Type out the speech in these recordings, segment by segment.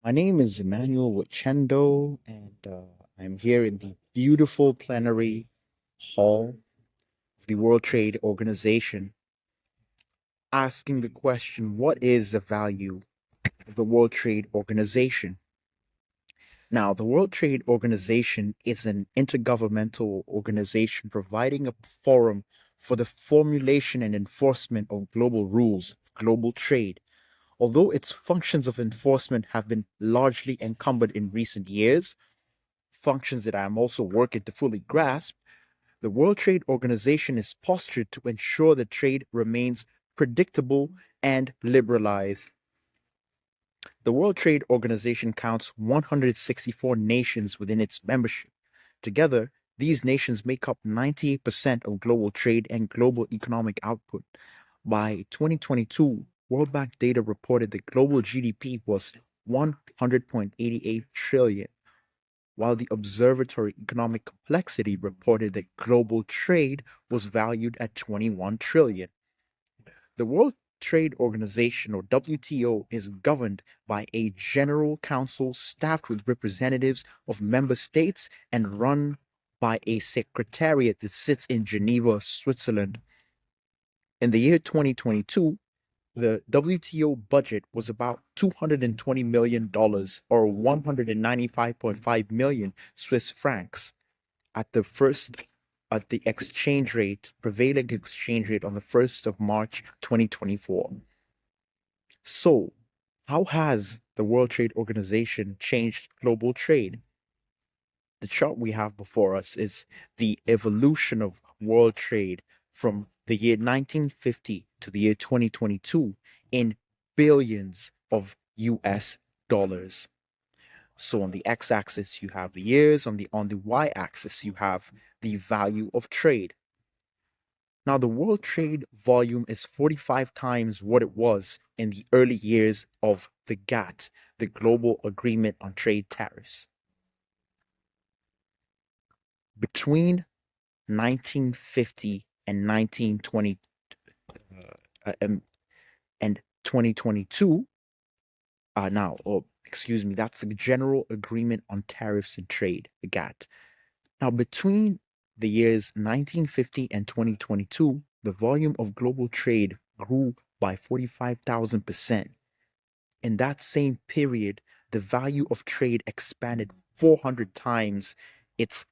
My name is Emmanuel Wa-Kyendo, and I'm here in the beautiful plenary hall of the World Trade Organization, asking the question, what is the value of the World Trade Organization? Now, the World Trade Organization is an intergovernmental organization providing a forum for the formulation and enforcement of global rules of global trade. Although its functions of enforcement have been largely encumbered in recent years, functions that I am also working to fully grasp, the World Trade Organization is postured to ensure that trade remains predictable and liberalized. The World Trade Organization counts 164 nations within its membership. Together, these nations make up 98% of global trade and global economic output. By 2022, World Bank data reported that global GDP was 100.88 trillion, while the Observatory Economic Complexity reported that global trade was valued at 21 trillion. The World Trade Organization, or WTO, is governed by a General Council staffed with representatives of member states and run by a secretariat that sits in Geneva, Switzerland. In the year 2022, the WTO budget was about $220 million, or 195.5 million Swiss francs, at the prevailing exchange rate on the 1st of March 2024. So, how has the World Trade Organization changed global trade? The chart we have before us is the evolution of world trade from the year 1950 to the year 2022 in billions of US dollars. So on the x-axis you have the years, on the y-axis you have the value of trade. Now the world trade volume is 45 times what it was in the early years of the GATT, the Global Agreement on Trade Tariffs. Between 1950 and 1920 and 2022, that's the General Agreement on Tariffs and Trade, the GATT. Now, between the years 1950 and 2022, the volume of global trade grew by 45,000%. In that same period, the value of trade expanded 400 times its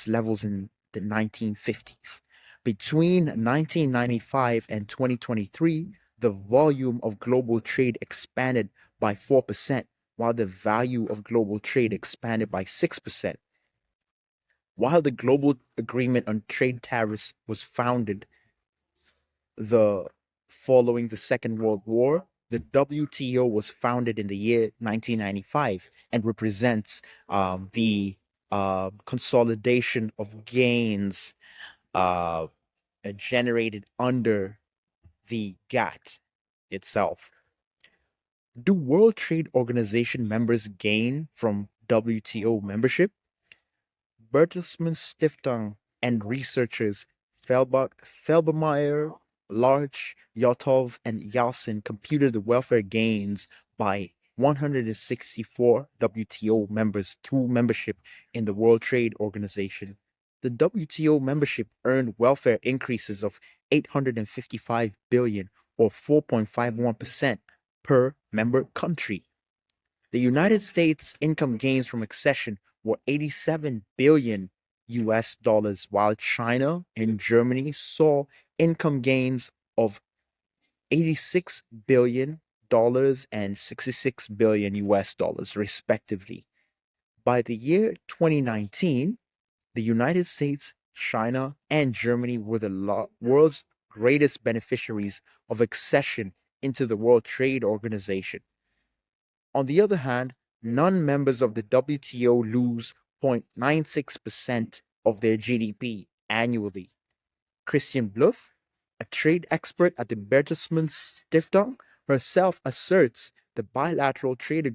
levels in the 1950s. Between 1995 and 2023, the volume of global trade expanded by 4%, while the value of global trade expanded by 6%. While the Global Agreement on Trade Tariffs was founded the following the Second World War, the WTO was founded in the year 1995 and represents the consolidation of gains uh, generated under the GATT itself. Do World Trade Organization members gain from WTO membership? Bertelsmann Stiftung and researchers Felbermayr, Larch, Yotov, and Yalcin computed the welfare gains by 164 WTO members through membership in the World Trade Organization. The WTO membership earned welfare increases of 855 billion, or 4.51% per member country. The United States income gains from accession were 87 billion US dollars, while China and Germany saw income gains of 86 billion dollars and 66 billion US dollars, respectively. By the year 2019, the United States, China, and Germany were the world's greatest beneficiaries of accession into the World Trade Organization. On the other hand, non-members of the WTO lose 0.96% of their GDP annually. Christian Bluff, a trade expert at the Bertelsmann Stiftung, herself asserts the bilateral trade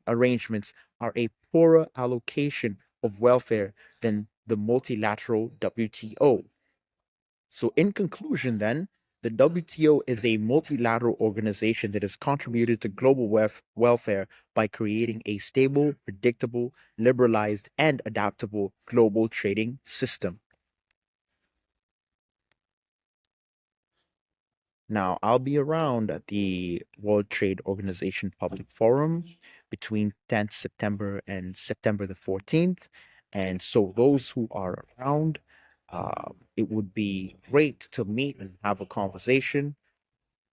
arrangements are a poorer allocation of welfare than the multilateral WTO. So, in conclusion, then, The WTO is a multilateral organization that has contributed to global welfare by creating a stable, predictable, liberalized, and adaptable global trading system. Now, I'll be around at the World Trade Organization Public Forum between 10th September and September the 14th. And so, those who are around, it would be great to meet and have a conversation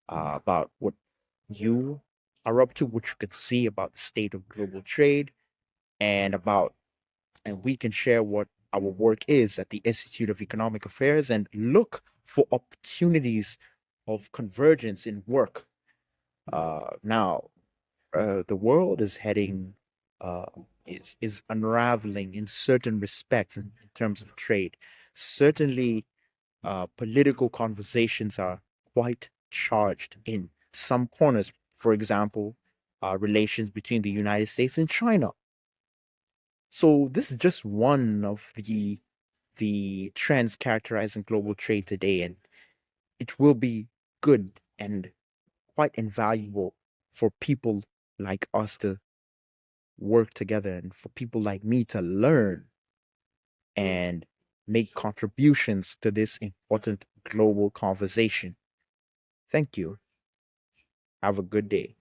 about what you are up to, what you can see about the state of global trade, and about, and we can share what our work is at the Institute of Economic Affairs and look for opportunities of convergence in work. Now, the world is heading, uh, is unraveling in certain respects in terms of trade. Certainly, political conversations are quite charged in some corners. For example, relations between the United States and China. So this is just one of the trends characterizing global trade today, and it will be good and quite invaluable for people like us to work together and for people like me to learn and make contributions to this important global conversation. Thank you. Have a good day.